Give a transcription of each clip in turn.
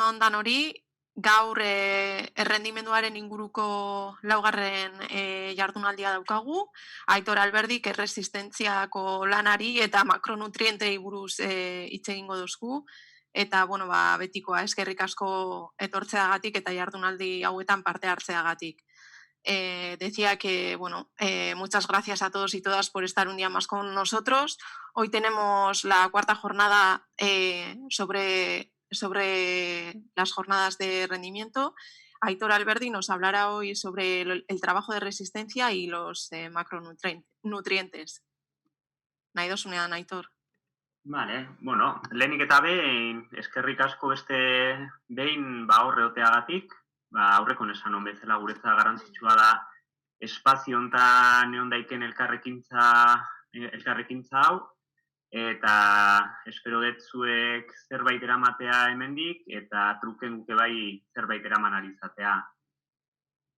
on danori, gaur errendimenduaren inguruko laugarren jardunaldia daukagu. Aitor Alberdik erresistentziako lanari eta makronutrientei buruz hitz egingo duzku. Eta, bueno, betikoa, eskerrik asko etortzeagatik eta jardunaldi hauetan parte hartzeagatik. Decía que, bueno, muchas gracias a todos y todas por estar un día más con nosotros. Hoy tenemos la cuarta jornada sobre las jornadas de rendimiento. Aitor Alberdi nos hablará hoy sobre el trabajo de resistencia y los macronutrientes. Nahi dozunean, Aitor. Vale, bueno, lehenik eta behin eskerrik asko beste behin horre oteagatik, aurreko esan bezala guretza garrantzitsua da espazio hontan egon daiken elkarrekintza hau, eta espero dut zuek zerbait eramatea hemendik eta truken guke bai zerbait eraman ari izatea.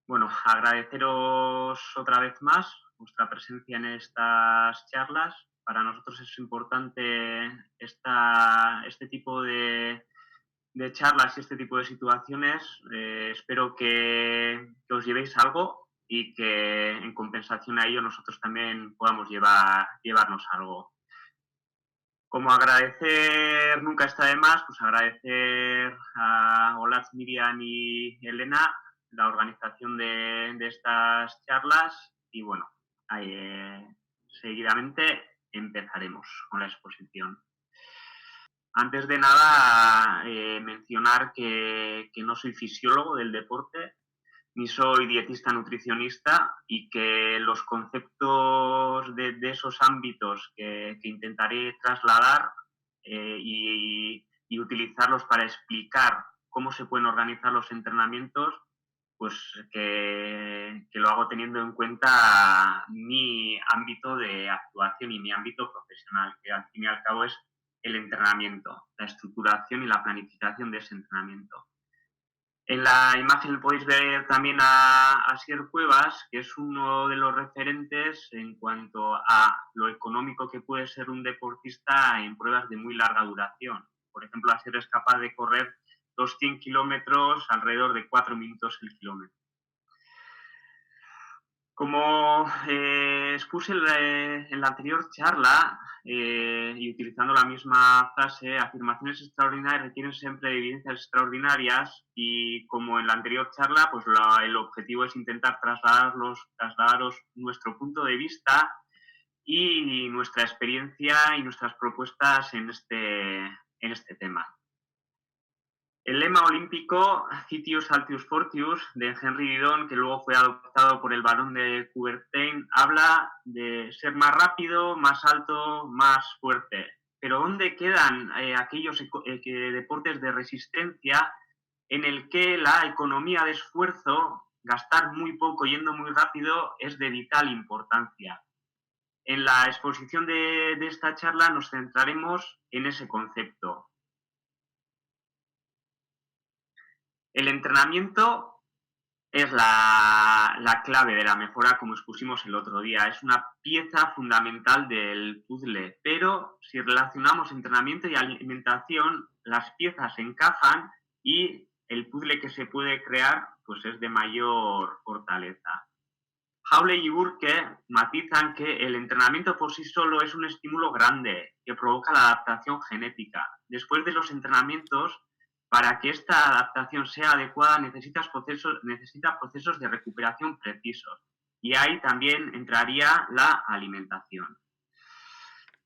Bueno, agradeceros otra vez más vuestra presencia en estas charlas. Para nosotros es importante este tipo de charlas y este tipo de situaciones. Espero que os llevéis algo y que en compensación a ello nosotros también podamos llevarnos algo. Como agradecer nunca está de más, pues agradecer a Olatz, Miriam y Elena la organización de estas charlas y bueno, seguidamente empezaremos con la exposición. Antes de nada, mencionar que no soy fisiólogo del deporte, ni soy dietista nutricionista y que los conceptos de esos ámbitos que intentaré trasladar y utilizarlos para explicar cómo se pueden organizar los entrenamientos, pues que lo hago teniendo en cuenta mi ámbito de actuación y mi ámbito profesional, que al fin y al cabo es el entrenamiento, la estructuración y la planificación de ese entrenamiento. En la imagen podéis ver también a Asier Cuevas, que es uno de los referentes en cuanto a lo económico que puede ser un deportista en pruebas de muy larga duración. Por ejemplo, Asier es capaz de correr 200 kilómetros alrededor de 4 minutos el kilómetro. Como expuse en la anterior charla, y utilizando la misma frase, afirmaciones extraordinarias requieren siempre de evidencias extraordinarias y como en la anterior charla, pues el objetivo es intentar trasladaros nuestro punto de vista y nuestra experiencia y nuestras propuestas en este tema. El lema olímpico Citius Altius Fortius de Henry Didon, que luego fue adoptado por el barón de Coubertin, habla de ser más rápido, más alto, más fuerte. Pero ¿dónde quedan aquellos deportes de resistencia en el que la economía de esfuerzo, gastar muy poco yendo muy rápido, es de vital importancia? En la exposición de esta charla nos centraremos en ese concepto. El entrenamiento es la clave de la mejora, como expusimos el otro día. Es una pieza fundamental del puzzle, pero si relacionamos entrenamiento y alimentación, las piezas encajan y el puzzle que se puede crear pues es de mayor fortaleza. Hawley y Burke matizan que el entrenamiento por sí solo es un estímulo grande que provoca la adaptación genética. Después de los entrenamientos, para que esta adaptación sea adecuada necesita procesos de recuperación precisos y ahí también entraría la alimentación.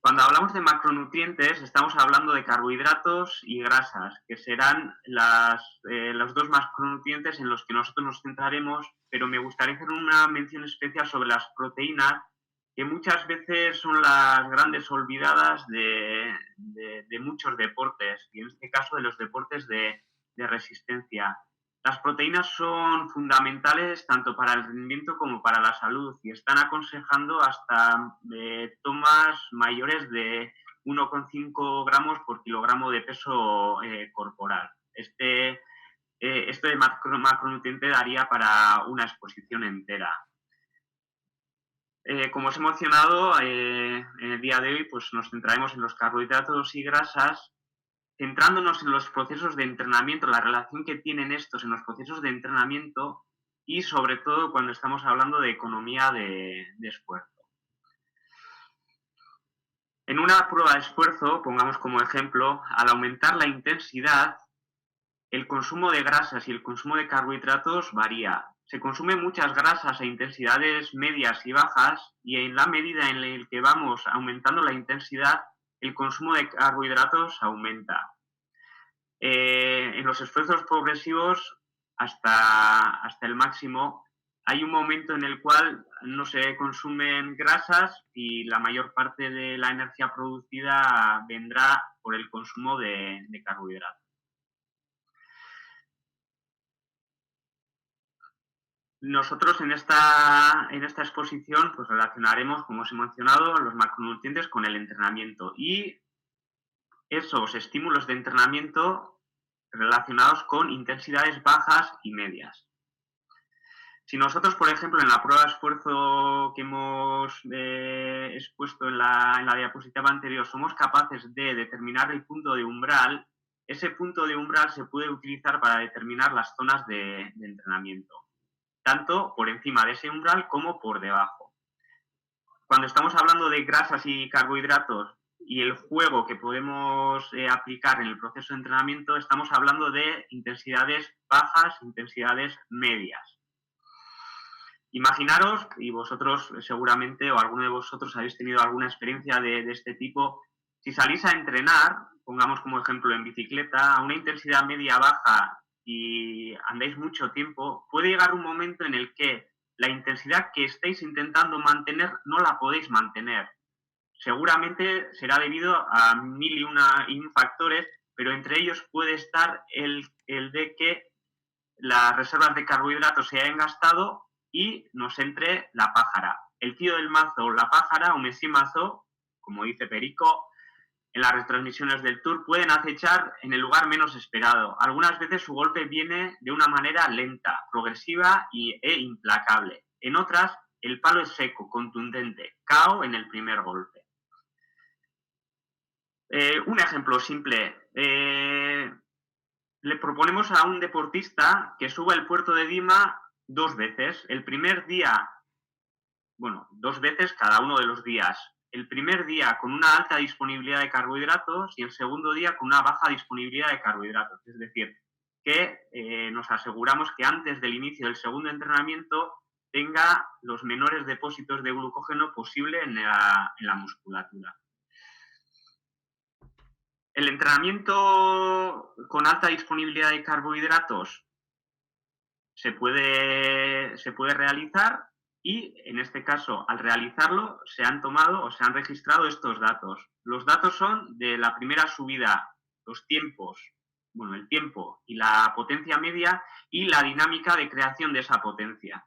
Cuando hablamos de macronutrientes estamos hablando de carbohidratos y grasas, que serán los dos macronutrientes en los que nosotros nos centraremos, pero me gustaría hacer una mención especial sobre las proteínas, que muchas veces son las grandes olvidadas de muchos deportes, y en este caso de los deportes de resistencia. Las proteínas son fundamentales tanto para el rendimiento como para la salud y están aconsejando hasta tomas mayores de 1,5 gramos por kilogramo de peso corporal. Este macronutriente daría para una exposición entera. Como os he mencionado, en el día de hoy pues nos centraremos en los carbohidratos y grasas centrándonos en los procesos de entrenamiento, la relación que tienen estos en los procesos de entrenamiento y sobre todo cuando estamos hablando de economía de esfuerzo. En una prueba de esfuerzo, pongamos como ejemplo, al aumentar la intensidad, el consumo de grasas y el consumo de carbohidratos varía. Se consumen muchas grasas a intensidades medias y bajas y en la medida en la que vamos aumentando la intensidad, el consumo de carbohidratos aumenta. En los esfuerzos progresivos hasta el máximo hay un momento en el cual no se consumen grasas y la mayor parte de la energía producida vendrá por el consumo de carbohidratos. Nosotros en esta exposición pues relacionaremos, como os he mencionado, los macronutrientes con el entrenamiento y esos estímulos de entrenamiento relacionados con intensidades bajas y medias. Si nosotros, por ejemplo, en la prueba de esfuerzo que hemos expuesto en la diapositiva anterior, somos capaces de determinar el punto de umbral, ese punto de umbral se puede utilizar para determinar las zonas de entrenamiento, tanto por encima de ese umbral como por debajo. Cuando estamos hablando de grasas y carbohidratos y el juego que podemos aplicar en el proceso de entrenamiento, estamos hablando de intensidades bajas, intensidades medias. Imaginaros, y vosotros seguramente o alguno de vosotros habéis tenido alguna experiencia de este tipo, si salís a entrenar, pongamos como ejemplo en bicicleta, a una intensidad media-baja y andáis mucho tiempo, puede llegar un momento en el que la intensidad que estáis intentando mantener no la podéis mantener. Seguramente será debido a mil y un factores, pero entre ellos puede estar el de que las reservas de carbohidratos se hayan gastado y nos entre la pájara. El tío del mazo, la pájara o Messi mazo, como dice Perico, en las retransmisiones del Tour, pueden acechar en el lugar menos esperado. Algunas veces su golpe viene de una manera lenta, progresiva e implacable. En otras, el palo es seco, contundente, KO en el primer golpe. Un ejemplo simple. Le proponemos a un deportista que suba el puerto de Dima 2 veces. El primer día, 2 veces cada uno de los días. El primer día con una alta disponibilidad de carbohidratos y el segundo día con una baja disponibilidad de carbohidratos. Es decir, que nos aseguramos que antes del inicio del segundo entrenamiento tenga los menores depósitos de glucógeno posible en la musculatura. El entrenamiento con alta disponibilidad de carbohidratos se puede realizar y, en este caso, al realizarlo, se han tomado o se han registrado estos datos. Los datos son de la primera subida, los tiempos, el tiempo y la potencia media y la dinámica de creación de esa potencia.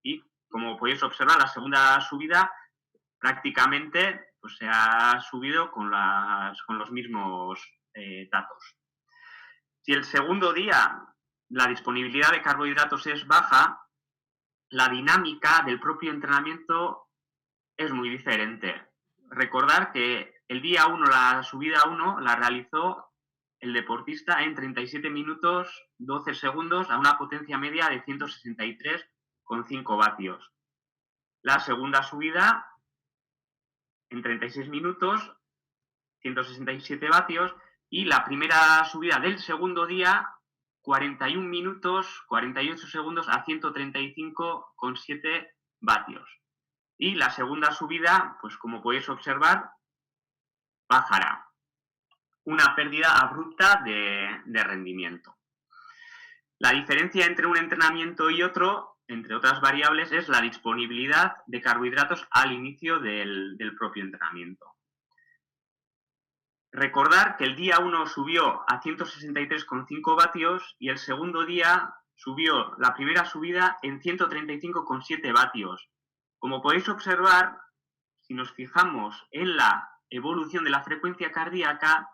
Y, como podéis observar, la segunda subida prácticamente pues, se ha subido con los mismos datos. Si el segundo día la disponibilidad de carbohidratos es baja, la dinámica del propio entrenamiento es muy diferente. Recordar que el día 1, la subida 1, la realizó el deportista en 37 minutos 12 segundos a una potencia media de 163,5 vatios. La segunda subida en 36 minutos, 167 vatios, y la primera subida del segundo día, 41 minutos, 48 segundos a 135,7 vatios. Y la segunda subida, pues como podéis observar, bajará. Una pérdida abrupta de rendimiento. La diferencia entre un entrenamiento y otro, entre otras variables, es la disponibilidad de carbohidratos al inicio del propio entrenamiento. Recordar que el día 1 subió a 163,5 vatios y el segundo día subió la primera subida en 135,7 vatios. Como podéis observar, si nos fijamos en la evolución de la frecuencia cardíaca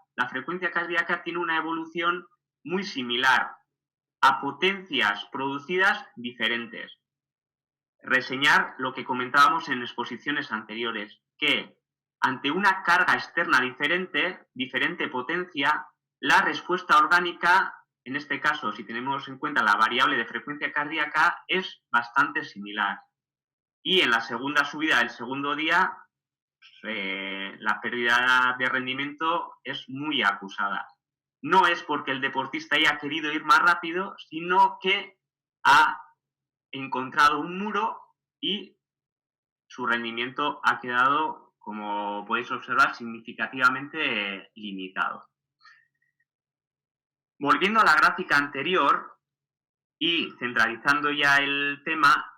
tiene una evolución muy similar a potencias producidas diferentes. Reseñar lo que comentábamos en exposiciones anteriores, que ante una carga externa diferente potencia, la respuesta orgánica, en este caso, si tenemos en cuenta la variable de frecuencia cardíaca, es bastante similar. Y en la segunda subida del segundo día, la pérdida de rendimiento es muy acusada. No es porque el deportista haya querido ir más rápido, sino que ha encontrado un muro y su rendimiento ha quedado, como podéis observar, significativamente limitado. Volviendo a la gráfica anterior y centralizando ya el tema,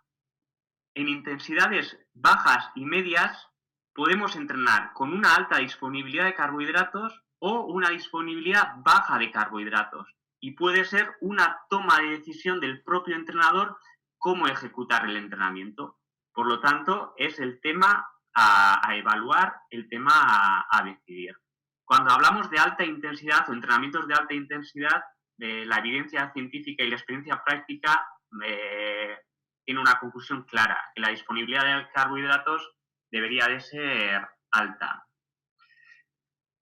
en intensidades bajas y medias podemos entrenar con una alta disponibilidad de carbohidratos o una disponibilidad baja de carbohidratos. Y puede ser una toma de decisión del propio entrenador cómo ejecutar el entrenamiento. Por lo tanto, es el tema a evaluar, el tema a decidir. Cuando hablamos de alta intensidad o entrenamientos de alta intensidad, la evidencia científica y la experiencia práctica tiene una conclusión clara, que la disponibilidad de carbohidratos debería de ser alta.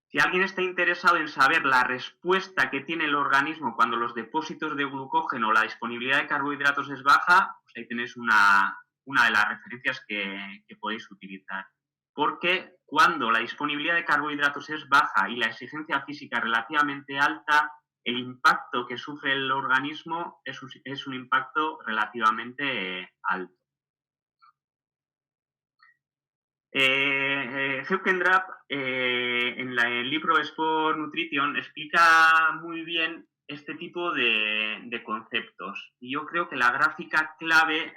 Si alguien está interesado en saber la respuesta que tiene el organismo cuando los depósitos de glucógeno o la disponibilidad de carbohidratos es baja, pues ahí tenéis una de las referencias que podéis utilizar. Porque cuando la disponibilidad de carbohidratos es baja y la exigencia física relativamente alta, el impacto que sufre el organismo es un impacto relativamente alto. Heukendrap, en el libro Sport Nutrition, explica muy bien este tipo de conceptos. Y yo creo que la gráfica clave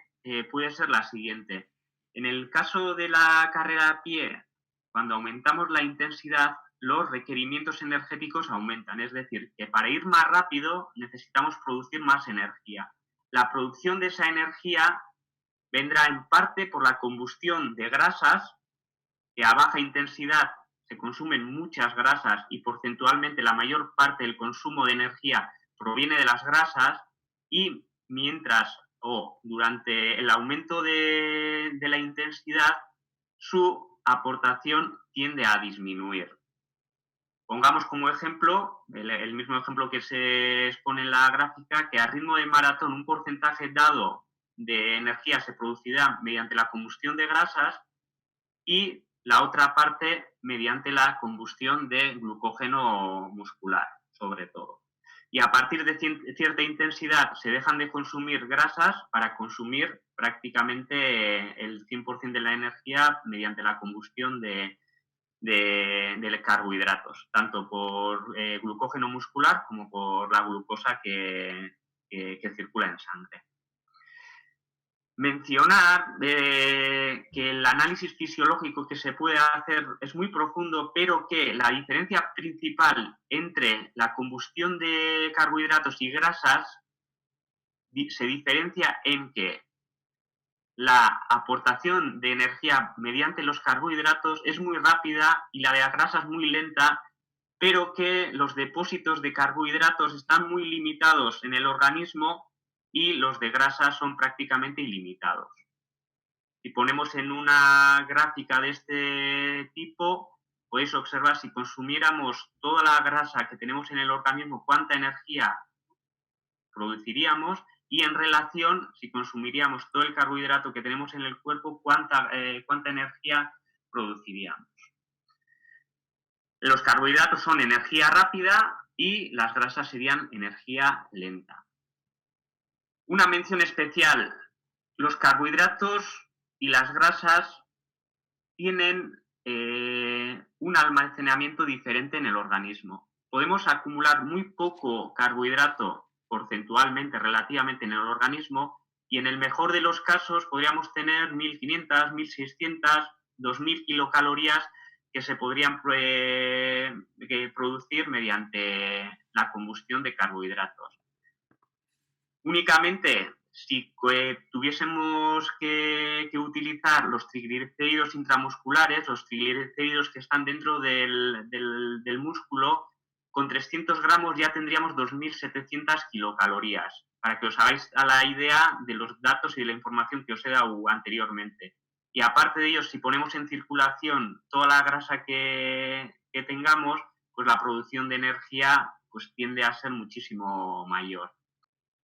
puede ser la siguiente. En el caso de la carrera a pie, cuando aumentamos la intensidad, los requerimientos energéticos aumentan. Es decir, que para ir más rápido necesitamos producir más energía. La producción de esa energía vendrá en parte por la combustión de grasas, que a baja intensidad se consumen muchas grasas y porcentualmente la mayor parte del consumo de energía proviene de las grasas, y mientras o durante el aumento de la intensidad, su aportación tiende a disminuir. Pongamos como ejemplo, el mismo ejemplo que se expone en la gráfica, que a ritmo de maratón un porcentaje dado de energía se producirá mediante la combustión de grasas y la otra parte mediante la combustión de glucógeno muscular, sobre todo. Y a partir de cierta intensidad se dejan de consumir grasas para consumir prácticamente el 100% de la energía mediante la combustión de carbohidratos, tanto por glucógeno muscular como por la glucosa que circula en sangre. Mencionar que el análisis fisiológico que se puede hacer es muy profundo, pero que la diferencia principal entre la combustión de carbohidratos y grasas se diferencia en que la aportación de energía mediante los carbohidratos es muy rápida y la de las grasas muy lenta, pero que los depósitos de carbohidratos están muy limitados en el organismo y los de grasa son prácticamente ilimitados. Si ponemos en una gráfica de este tipo, podéis observar si consumiéramos toda la grasa que tenemos en el organismo, cuánta energía produciríamos, y en relación, si consumiríamos todo el carbohidrato que tenemos en el cuerpo, cuánta energía produciríamos. Los carbohidratos son energía rápida y las grasas serían energía lenta. Una mención especial: los carbohidratos y las grasas tienen un almacenamiento diferente en el organismo. Podemos acumular muy poco carbohidrato porcentualmente, relativamente, en el organismo, y en el mejor de los casos podríamos tener 1.500, 1.600, 2.000 kilocalorías que se podrían producir mediante la combustión de carbohidratos. Únicamente si tuviésemos que utilizar los triglicéridos intramusculares, los triglicéridos que están dentro del músculo, con 300 gramos ya tendríamos 2.700 kilocalorías, para que os hagáis a la idea de los datos y de la información que os he dado anteriormente. Y aparte de ello, si ponemos en circulación toda la grasa que tengamos, pues la producción de energía pues tiende a ser muchísimo mayor.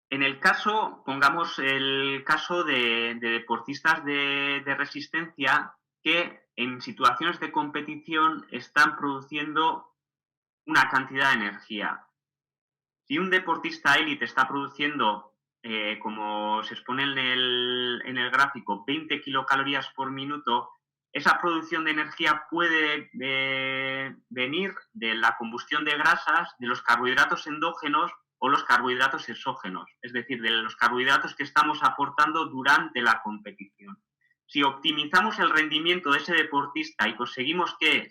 En el caso, pongamos el caso de deportistas de resistencia que en situaciones de competición están produciendo una cantidad de energía. Si un deportista élite está produciendo, como se expone en el gráfico, 20 kilocalorías por minuto, esa producción de energía puede venir de la combustión de grasas, de los carbohidratos endógenos o los carbohidratos exógenos, es decir, de los carbohidratos que estamos aportando durante la competición. Si optimizamos el rendimiento de ese deportista y conseguimos que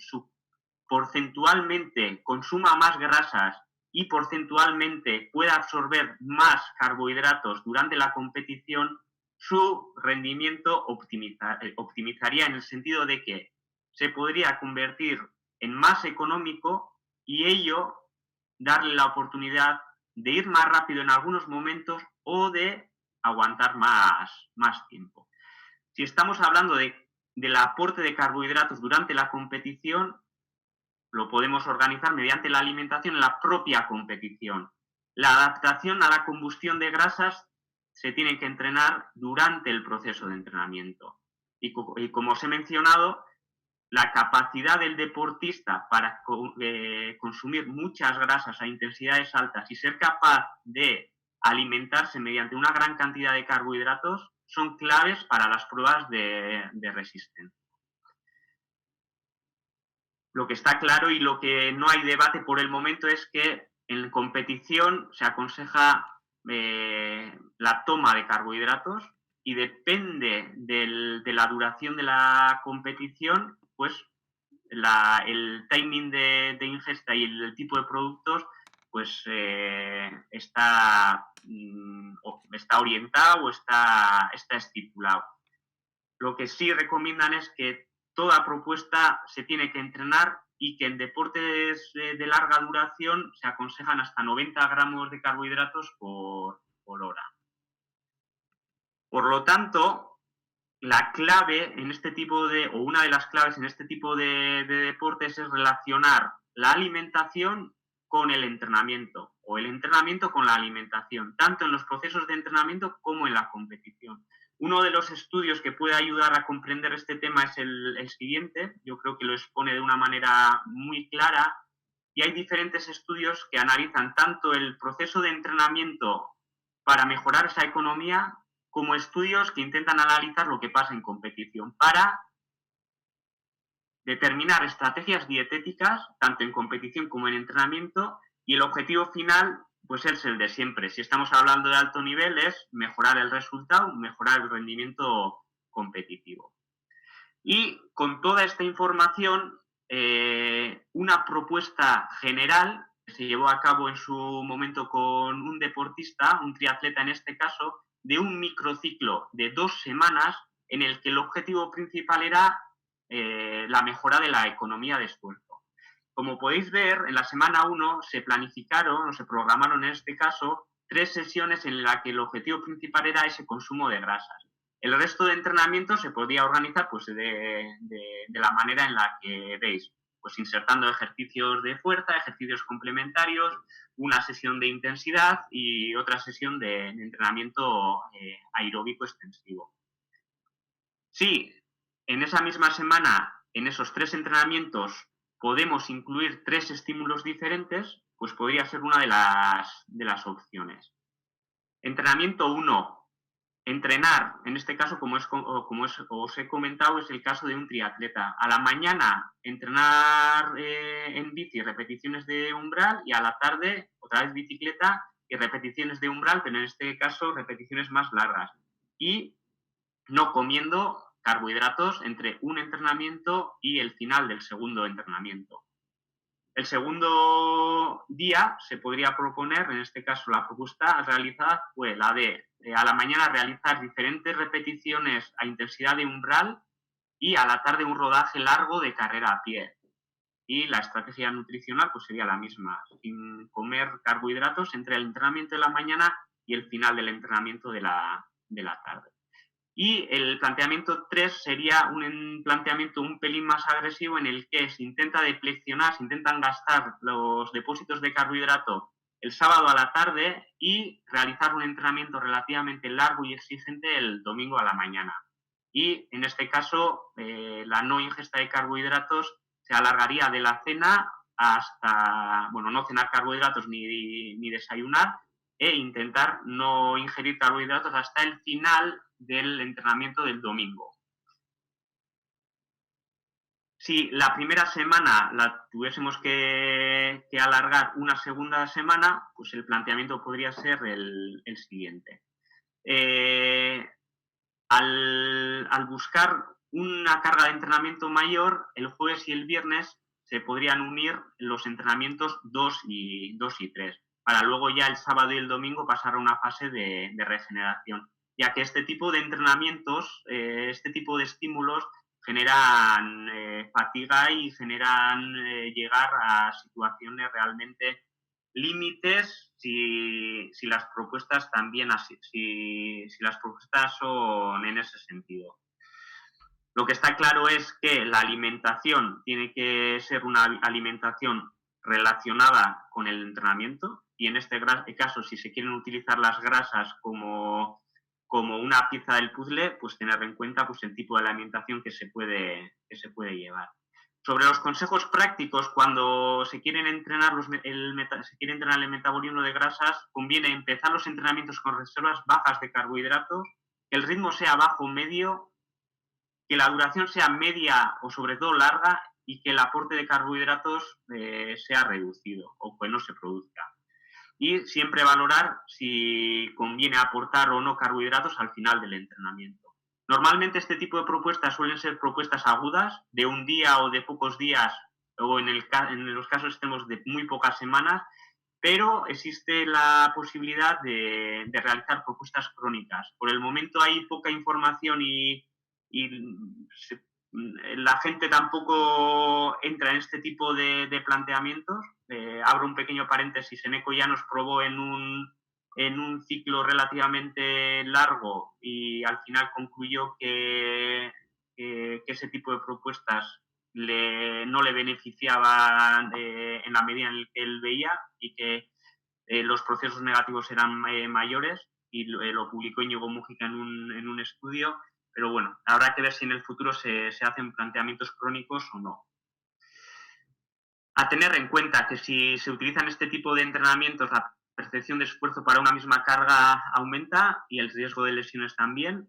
porcentualmente consuma más grasas y porcentualmente pueda absorber más carbohidratos durante la competición, su rendimiento optimizaría en el sentido de que se podría convertir en más económico y ello darle la oportunidad de ir más rápido en algunos momentos o de aguantar más tiempo. Si estamos hablando del aporte de carbohidratos durante la competición, lo podemos organizar mediante la alimentación en la propia competición. La adaptación a la combustión de grasas se tiene que entrenar durante el proceso de entrenamiento. Y como os he mencionado, la capacidad del deportista para consumir muchas grasas a intensidades altas y ser capaz de alimentarse mediante una gran cantidad de carbohidratos son claves para las pruebas de resistencia. Lo que está claro y lo que no hay debate por el momento es que en competición se aconseja la toma de carbohidratos y depende de la duración de la competición, pues el timing de ingesta y el tipo de productos pues está orientado o está estipulado. Lo que sí recomiendan es que toda propuesta se tiene que entrenar y que en deportes de larga duración se aconsejan hasta 90 gramos de carbohidratos por hora. Por lo tanto, la clave en este tipo o una de las claves en este tipo de deportes es relacionar la alimentación con el entrenamiento o el entrenamiento con la alimentación, tanto en los procesos de entrenamiento como en la competición. Uno de los estudios que puede ayudar a comprender este tema es el siguiente. Yo creo que lo expone de una manera muy clara y hay diferentes estudios que analizan tanto el proceso de entrenamiento para mejorar esa economía como estudios que intentan analizar lo que pasa en competición para determinar estrategias dietéticas, tanto en competición como en entrenamiento, y el objetivo final pues es el de siempre. Si estamos hablando de alto nivel, es mejorar el resultado, mejorar el rendimiento competitivo. Y con toda esta información, una propuesta general que se llevó a cabo en su momento con un deportista, un triatleta en este caso, de un microciclo de 2 semanas en el que el objetivo principal era la mejora de la economía de esfuerzo. Como podéis ver, en la semana 1 se planificaron o se programaron en este caso 3 sesiones en las que el objetivo principal era ese consumo de grasas. El resto de entrenamiento se podía organizar pues, de la manera en la que veis, pues insertando ejercicios de fuerza, ejercicios complementarios, una sesión de intensidad y otra sesión de entrenamiento aeróbico extensivo. Sí, en esa misma semana, en esos 3 entrenamientos, podemos incluir 3 estímulos diferentes, pues podría ser una de las opciones. Entrenamiento 1. Entrenar, en este caso, como os he comentado, es el caso de un triatleta. A la mañana, entrenar en bici, repeticiones de umbral, y a la tarde, otra vez bicicleta y repeticiones de umbral, pero en este caso, repeticiones más largas. Y no comiendo carbohidratos entre un entrenamiento y el final del segundo entrenamiento. El segundo día se podría proponer, en este caso la propuesta realizada fue la de a la mañana realizar diferentes repeticiones a intensidad de umbral y a la tarde un rodaje largo de carrera a pie. Y la estrategia nutricional pues sería la misma, sin comer carbohidratos entre el entrenamiento de la mañana y el final del entrenamiento de la tarde. Y el planteamiento 3 sería un planteamiento un pelín más agresivo en el que se intenta deflexionar, se intentan gastar los depósitos de carbohidrato el sábado a la tarde y realizar un entrenamiento relativamente largo y exigente el domingo a la mañana. Y en este caso, la no ingesta de carbohidratos se alargaría de la cena hasta, bueno, no cenar carbohidratos ni desayunar, e intentar no ingerir carbohidratos hasta el final del entrenamiento del domingo. Si la primera semana la tuviésemos que alargar una segunda semana, pues el planteamiento podría ser el siguiente. Al buscar una carga de entrenamiento mayor, el jueves y el viernes se podrían unir los entrenamientos 2 y 3, para luego ya el sábado y el domingo pasar a una fase de regeneración, ya que este tipo de entrenamientos, este tipo de estímulos generan fatiga y generan llegar a situaciones realmente límites si las propuestas también así, si las propuestas son en ese sentido. Lo que está claro es que la alimentación tiene que ser una alimentación relacionada con el entrenamiento, y en este caso, si se quieren utilizar las grasas como una pieza del puzzle, pues tener en cuenta pues el tipo de alimentación que se puede llevar. Sobre los consejos prácticos, cuando se quieren entrenar el metabolismo de grasas, conviene empezar los entrenamientos con reservas bajas de carbohidratos, que el ritmo sea bajo o medio, que la duración sea media o sobre todo larga, y que el aporte de carbohidratos sea reducido o que no se produzca. Y siempre valorar si conviene aportar o no carbohidratos al final del entrenamiento. Normalmente este tipo de propuestas suelen ser propuestas agudas, de un día o de pocos días, o en los casos extremos de muy pocas semanas, pero existe la posibilidad de realizar propuestas crónicas. Por el momento hay poca información y la gente tampoco entra en este tipo de planteamientos. Abro un pequeño paréntesis, Eneco ya nos probó en un ciclo relativamente largo y al final concluyó que ese tipo de propuestas no le beneficiaban en la medida en la que él veía, y que los procesos negativos eran mayores, y lo publicó Íñigo Mújica en un estudio. Pero bueno, habrá que ver si en el futuro se hacen planteamientos crónicos o no. A tener en cuenta que si se utilizan este tipo de entrenamientos, la percepción de esfuerzo para una misma carga aumenta y el riesgo de lesiones también,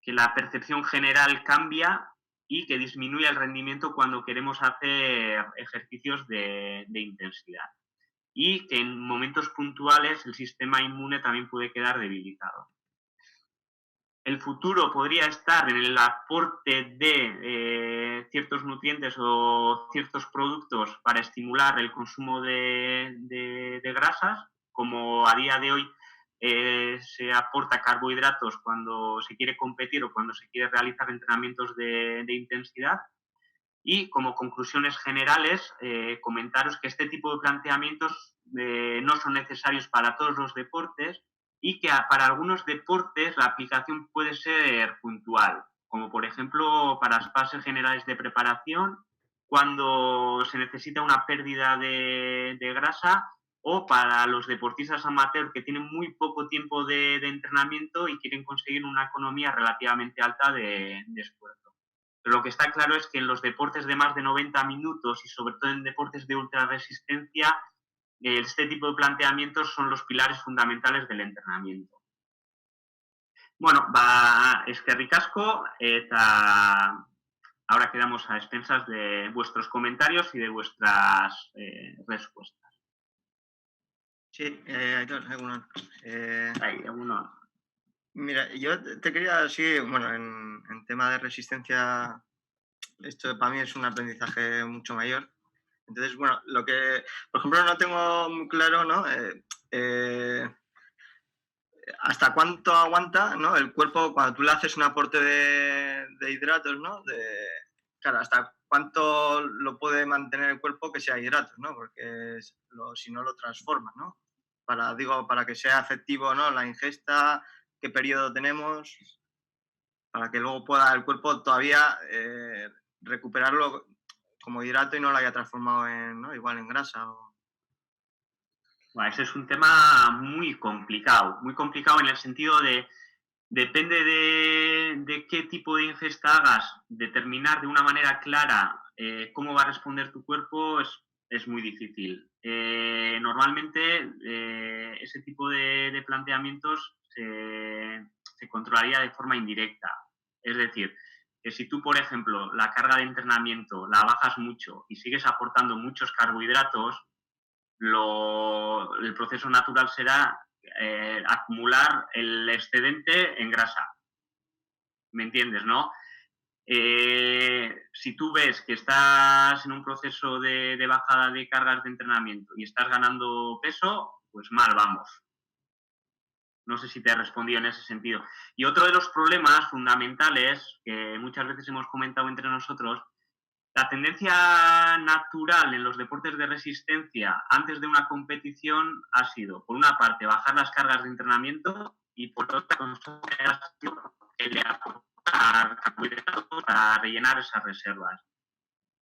que la percepción general cambia y que disminuye el rendimiento cuando queremos hacer ejercicios de intensidad, y que en momentos puntuales el sistema inmune también puede quedar debilitado. El futuro podría estar en el aporte de ciertos nutrientes o ciertos productos para estimular el consumo de grasas, como a día de hoy se aporta carbohidratos cuando se quiere competir o cuando se quiere realizar entrenamientos de intensidad. Y como conclusiones generales, comentaros que este tipo de planteamientos no son necesarios para todos los deportes, y que para algunos deportes la aplicación puede ser puntual, como por ejemplo para las fases generales de preparación, cuando se necesita una pérdida de grasa, o para los deportistas amateur que tienen muy poco tiempo de entrenamiento y quieren conseguir una economía relativamente alta de esfuerzo. Pero lo que está claro es que en los deportes de más de 90 minutos y sobre todo en deportes de ultrarresistencia, este tipo de planteamientos son los pilares fundamentales del entrenamiento. Bueno, eskerrik asko, eta ahora quedamos a expensas de vuestros comentarios y de vuestras respuestas. Sí, Aitor, egunon. Egunon. Mira, yo te quería decir, bueno, en tema de resistencia, esto para mí es un aprendizaje mucho mayor. Entonces, bueno, lo que, por ejemplo, no tengo muy claro, ¿no? Hasta cuánto aguanta, ¿no? El cuerpo cuando tú le haces un aporte de hidratos, ¿no? Claro, hasta cuánto lo puede mantener el cuerpo que sea hidratos, ¿no? Porque si no lo transforma, ¿no? Para que sea efectivo, ¿no? La ingesta, qué periodo tenemos. para que luego pueda el cuerpo todavía recuperarlo como hidrato y no lo haya transformado en, ¿no? Igual en grasa. Bueno, ese es un tema muy complicado en el sentido de, depende de qué tipo de ingesta hagas, determinar de una manera clara cómo va a responder tu cuerpo es muy difícil. Normalmente ese tipo de planteamientos se controlaría de forma indirecta. Es decir, que si tú, por ejemplo, la carga de entrenamiento la bajas mucho y sigues aportando muchos carbohidratos, el proceso natural será acumular el excedente en grasa. ¿Me entiendes, no? Si tú ves que estás en un proceso de bajada de cargas de entrenamiento y estás ganando peso, pues mal vamos. No sé si te he respondido en ese sentido. Y otro de los problemas fundamentales que muchas veces hemos comentado entre nosotros, la tendencia natural en los deportes de resistencia antes de una competición ha sido, por una parte, bajar las cargas de entrenamiento y por otra, aportar carbohidratos para rellenar esas reservas.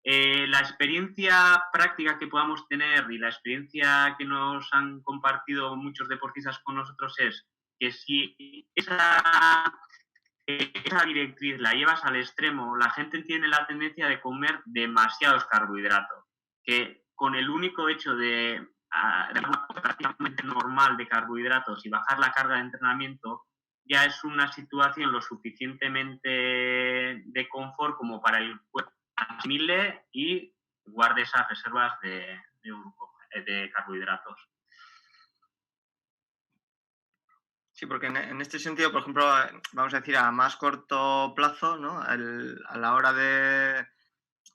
La experiencia práctica que podamos tener y la experiencia que nos han compartido muchos deportistas con nosotros es que si esa directriz la llevas al extremo, la gente tiene la tendencia de comer demasiados carbohidratos, que con el único hecho de una prácticamente normal de carbohidratos y bajar la carga de entrenamiento, ya es una situación lo suficientemente de confort como para el cuerpo asimile y guarde esas reservas de carbohidratos. Sí, porque en este sentido, por ejemplo, vamos a decir a más corto plazo, ¿no? A la hora de,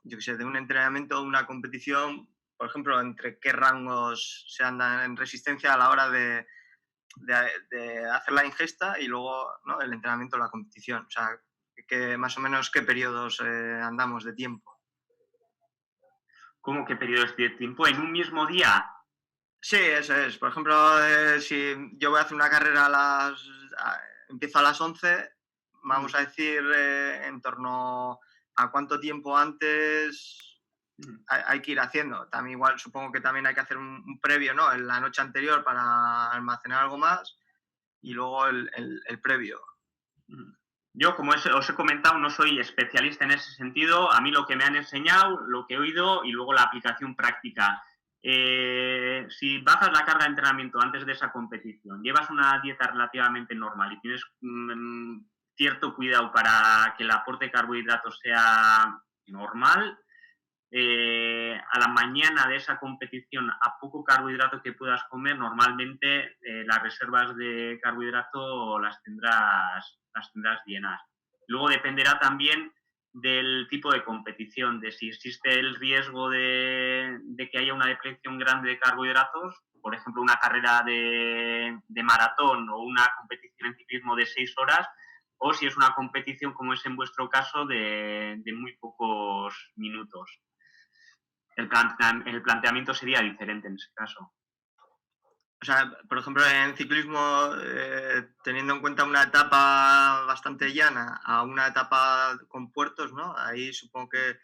yo qué sé, de un entrenamiento, una competición, por ejemplo, entre qué rangos se andan en resistencia a la hora de hacer la ingesta y luego, ¿no?, el entrenamiento, la competición. O sea, más o menos qué periodos andamos de tiempo. ¿Cómo qué periodos de tiempo? ¿En un mismo día? Sí, eso es. Por ejemplo, si yo voy a hacer una carrera empiezo a las 11, vamos a decir en torno a cuánto tiempo antes hay que ir haciendo. También igual supongo que también hay que hacer un previo, ¿no? En la noche anterior para almacenar algo más y luego el previo. Yo, como os he comentado, no soy especialista en ese sentido. A mí lo que me han enseñado, lo que he oído y luego la aplicación práctica. Si bajas la carga de entrenamiento antes de esa competición, llevas una dieta relativamente normal y tienes cierto cuidado para que el aporte de carbohidratos sea normal, a la mañana de esa competición, a poco carbohidrato que puedas comer, normalmente las reservas de carbohidrato las tendrás llenas. Luego dependerá también del tipo de competición, de si existe el riesgo de que haya una depleción grande de carbohidratos, por ejemplo, una carrera de maratón o una competición en ciclismo de 6 horas, o si es una competición, como es en vuestro caso, de muy pocos minutos. El planteamiento sería diferente en ese caso. O sea, por ejemplo, en ciclismo, teniendo en cuenta una etapa bastante llana a una etapa con puertos, ¿no? Ahí supongo que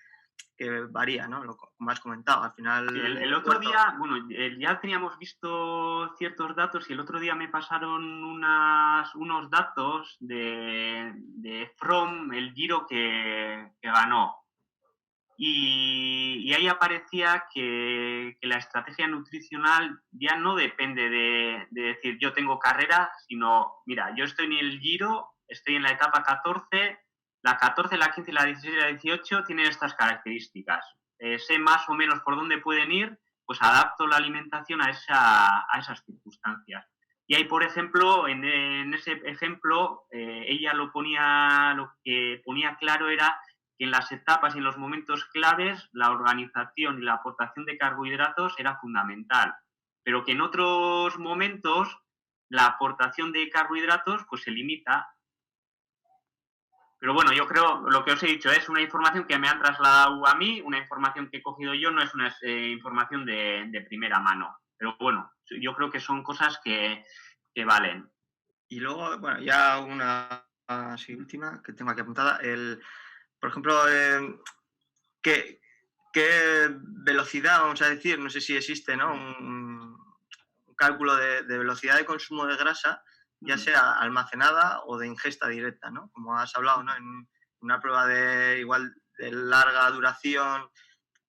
varía, ¿no? Como has comentado, al final... El otro día, bueno, ya teníamos visto ciertos datos y el otro día me pasaron unos datos de Froome, el Giro que ganó. Y ahí aparecía que la estrategia nutricional ya no depende de decir yo tengo carrera, sino, mira, yo estoy en el Giro, estoy en la etapa 14, la 14, la 15, la 16 y la 18 tienen estas características. Sé más o menos por dónde pueden ir, pues adapto la alimentación a esas circunstancias. Y ahí, por ejemplo, en ese ejemplo, ella lo que ponía claro era que en las etapas y en los momentos claves la organización y la aportación de carbohidratos era fundamental, pero que en otros momentos la aportación de carbohidratos pues se limita. Pero bueno, yo creo, lo que os he dicho es una información que me han trasladado a mí, una información que he cogido yo, no es una información de primera mano. Pero bueno, yo creo que son cosas que valen. Y luego, bueno, ya una Sí, última que tengo aquí apuntada. Por ejemplo, ¿qué, qué velocidad, vamos a decir? No sé si existe, ¿no? Un cálculo de velocidad de consumo de grasa, ya sea almacenada o de ingesta directa, ¿no? Como has hablado, ¿no? En una prueba de larga duración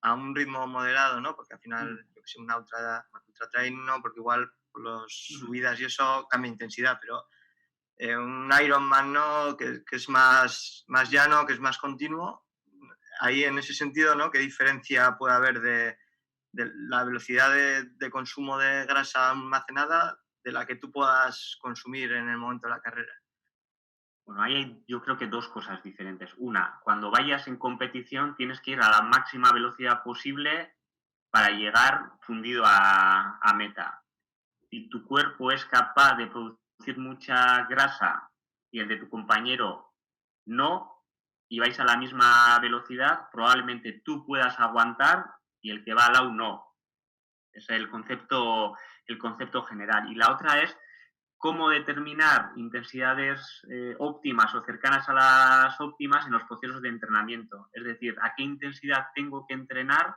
a un ritmo moderado, ¿no? Porque al final, yo que sé, una ultra trail no, porque igual por las subidas y eso cambia intensidad, pero un Ironman, ¿no? Que es más llano, que es más continuo. Ahí, en ese sentido, ¿no? ¿Qué diferencia puede haber de la velocidad de consumo de grasa almacenada de la que tú puedas consumir en el momento de la carrera? Bueno, ahí hay yo creo que dos cosas diferentes. Una, cuando vayas en competición tienes que ir a la máxima velocidad posible para llegar fundido a meta. Si tu cuerpo es capaz de producir mucha grasa y el de tu compañero no, y vais a la misma velocidad, probablemente tú puedas aguantar y el que va al lado no. Ese es el concepto general. Y la otra es cómo determinar intensidades óptimas o cercanas a las óptimas en los procesos de entrenamiento. Es decir, a qué intensidad tengo que entrenar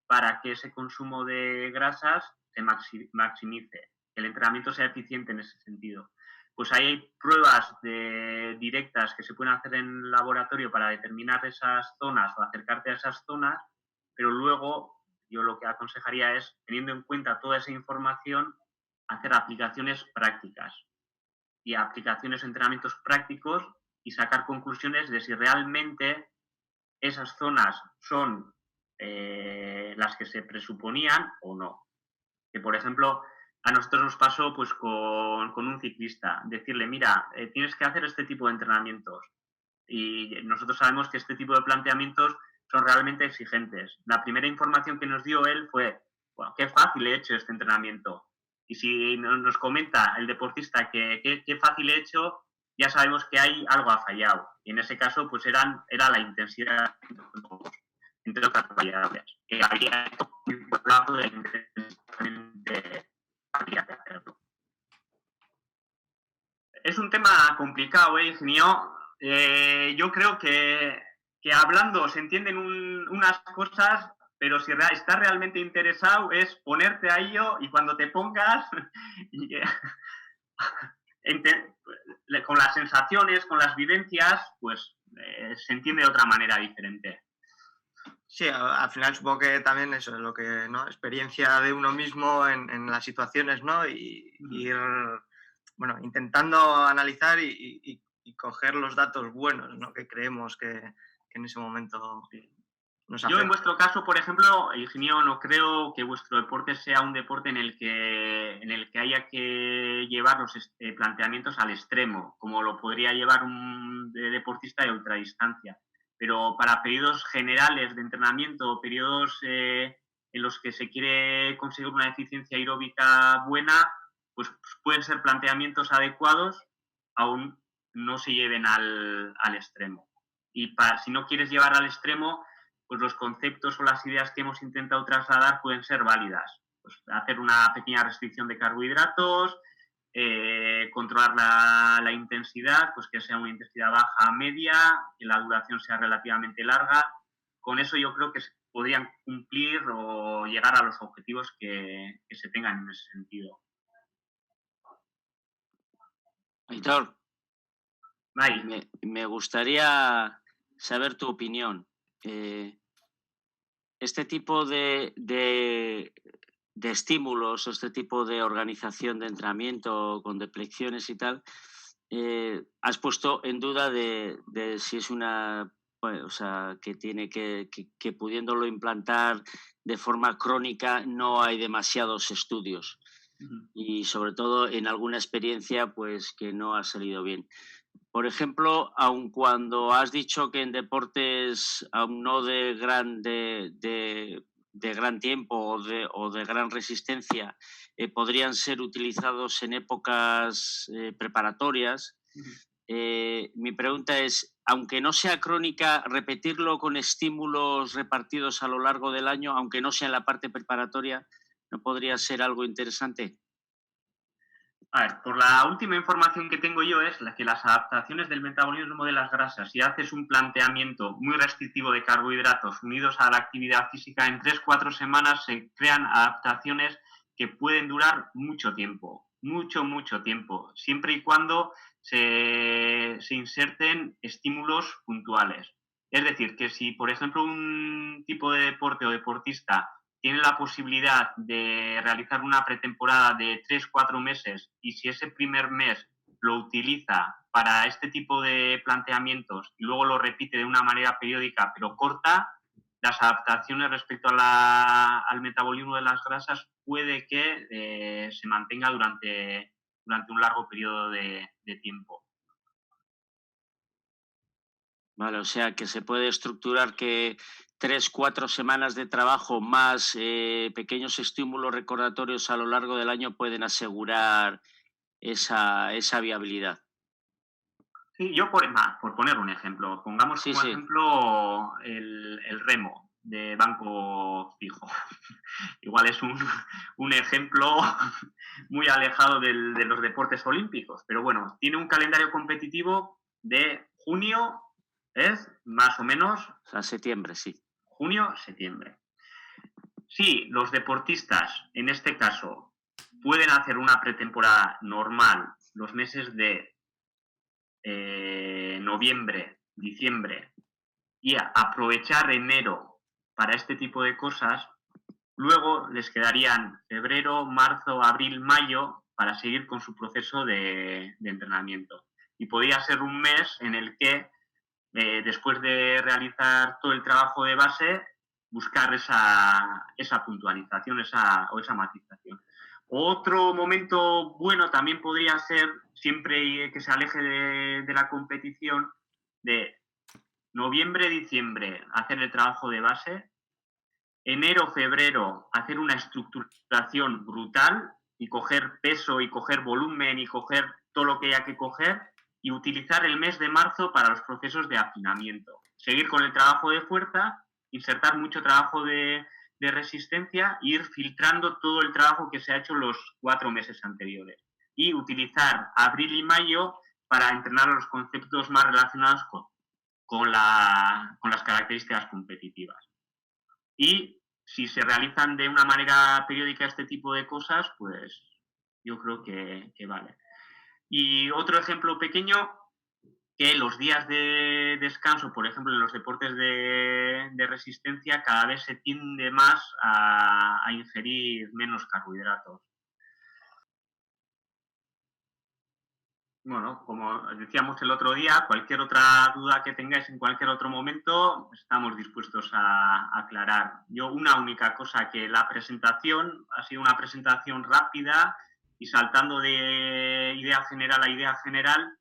para que ese consumo de grasas se maximice, que el entrenamiento sea eficiente en ese sentido. Pues ahí hay pruebas directas que se pueden hacer en laboratorio para determinar esas zonas o acercarte a esas zonas, pero luego yo lo que aconsejaría es, teniendo en cuenta toda esa información, hacer aplicaciones prácticas y aplicaciones, entrenamientos prácticos y sacar conclusiones de si realmente esas zonas son las que se presuponían o no. Que, por ejemplo, a nosotros nos pasó pues con un ciclista, decirle, mira, tienes que hacer este tipo de entrenamientos. Y nosotros sabemos que este tipo de planteamientos son realmente exigentes. La primera información que nos dio él fue, bueno, qué fácil he hecho este entrenamiento. Y si nos comenta el deportista que qué fácil he hecho, ya sabemos que hay algo ha fallado. Y en ese caso, pues era la intensidad, entre otras variables, que había un plazo de había que hacerlo. Es un tema complicado, Ingenio. Yo creo que hablando se entienden unas cosas, pero si estás realmente interesado es ponerte a ello y cuando te pongas con las sensaciones, con las vivencias, pues se entiende de otra manera diferente. Sí, al final supongo que también eso es lo que, ¿no? Experiencia de uno mismo en las situaciones, ¿no? Y ir, bueno, intentando analizar y coger los datos buenos, ¿no? Que creemos que en ese momento nos afectan. Yo en vuestro caso, por ejemplo, Eugenio, no creo que vuestro deporte sea un deporte en el que haya que llevar los planteamientos al extremo, como lo podría llevar un deportista de ultradistancia. Pero para periodos generales de entrenamiento, periodos en los que se quiere conseguir una eficiencia aeróbica buena, pues pueden ser planteamientos adecuados, aún no se lleven al extremo. Y si no quieres llevar al extremo, pues los conceptos o las ideas que hemos intentado trasladar pueden ser válidas. Pues hacer una pequeña restricción de carbohidratos, controlar la intensidad, pues que sea una intensidad baja a media, que la duración sea relativamente larga. Con eso yo creo que se podrían cumplir o llegar a los objetivos que se tengan en ese sentido. Aitor, me gustaría saber tu opinión. Este tipo de estímulos, este tipo de organización de entrenamiento con deflexiones y tal, has puesto en duda de si es una, bueno, o sea, que tiene que pudiéndolo implantar de forma crónica no hay demasiados estudios. Y sobre todo en alguna experiencia pues que no ha salido bien. Por ejemplo, aun cuando has dicho que en deportes aún no de gran tiempo o de gran resistencia podrían ser utilizados en épocas preparatorias, mi pregunta es, aunque no sea crónica, repetirlo con estímulos repartidos a lo largo del año, aunque no sea en la parte preparatoria, ¿no podría ser algo interesante? A ver, por la última información que tengo yo es la que las adaptaciones del metabolismo de las grasas, si haces un planteamiento muy restrictivo de carbohidratos unidos a la actividad física, en 3-4 semanas se crean adaptaciones que pueden durar mucho tiempo, mucho tiempo, siempre y cuando se inserten estímulos puntuales. Es decir, que si, por ejemplo, un tipo de deporte o deportista tiene la posibilidad de realizar una pretemporada de 3-4 meses y si ese primer mes lo utiliza para este tipo de planteamientos y luego lo repite de una manera periódica pero corta, las adaptaciones respecto al metabolismo de las grasas puede que se mantenga durante un largo periodo de tiempo. Vale, o sea que se puede estructurar que 3-4 semanas de trabajo más pequeños estímulos recordatorios a lo largo del año pueden asegurar esa viabilidad. Sí, yo por poner un ejemplo, pongamos Sí, como sí. ejemplo el remo de banco fijo. Igual es un ejemplo muy alejado de los deportes olímpicos, pero bueno, tiene un calendario competitivo de junio, es más o menos O sea, septiembre, sí. junio, septiembre. Si los deportistas, en este caso, pueden hacer una pretemporada normal los meses de noviembre, diciembre y aprovechar enero para este tipo de cosas, luego les quedarían febrero, marzo, abril, mayo para seguir con su proceso de entrenamiento. Y podría ser un mes en el que, después de realizar todo el trabajo de base, buscar esa puntualización o esa matización. Otro momento bueno también podría ser, siempre que se aleje de la competición, de noviembre, diciembre, hacer el trabajo de base, enero, febrero, hacer una estructuración brutal y coger peso y coger volumen y coger todo lo que haya que coger y utilizar el mes de marzo para los procesos de afinamiento. Seguir con el trabajo de fuerza, insertar mucho trabajo de resistencia e ir filtrando todo el trabajo que se ha hecho los 4 meses anteriores. Y utilizar abril y mayo para entrenar los conceptos más relacionados con las características competitivas. Y si se realizan de una manera periódica este tipo de cosas, pues yo creo que vale. Y otro ejemplo pequeño, que los días de descanso, por ejemplo, en los deportes de resistencia, cada vez se tiende más a ingerir menos carbohidratos. Bueno, como decíamos el otro día, cualquier otra duda que tengáis en cualquier otro momento, estamos dispuestos a aclarar. Yo una única cosa, que la presentación ha sido una presentación rápida y saltando de idea general a idea general.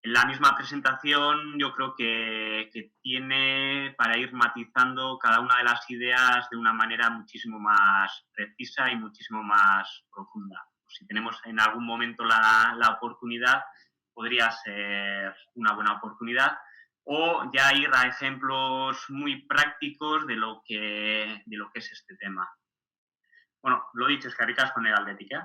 En la misma presentación yo creo que tiene para ir matizando cada una de las ideas de una manera muchísimo más precisa y muchísimo más profunda. Si tenemos en algún momento la oportunidad, podría ser una buena oportunidad, o ya ir a ejemplos muy prácticos de lo que es este tema. Bueno, lo dicho, es que ricas con el Atlético.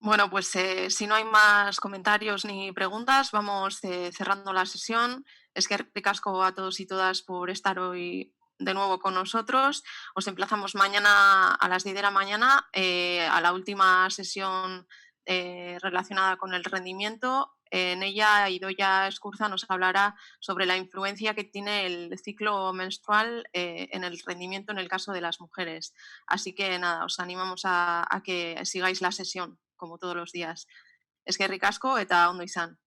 Bueno, pues si no hay más comentarios ni preguntas, vamos cerrando la sesión. Es que ricasco a todos y todas por estar hoy de nuevo con nosotros. Os emplazamos mañana a las 10 de la mañana a la última sesión relacionada con el rendimiento. En ella, Idoia Escurza nos hablará sobre la influencia que tiene el ciclo menstrual en el rendimiento en el caso de las mujeres. Así que nada, os animamos a que sigáis la sesión, como todos los días. Es que ricasco eta ondo izan.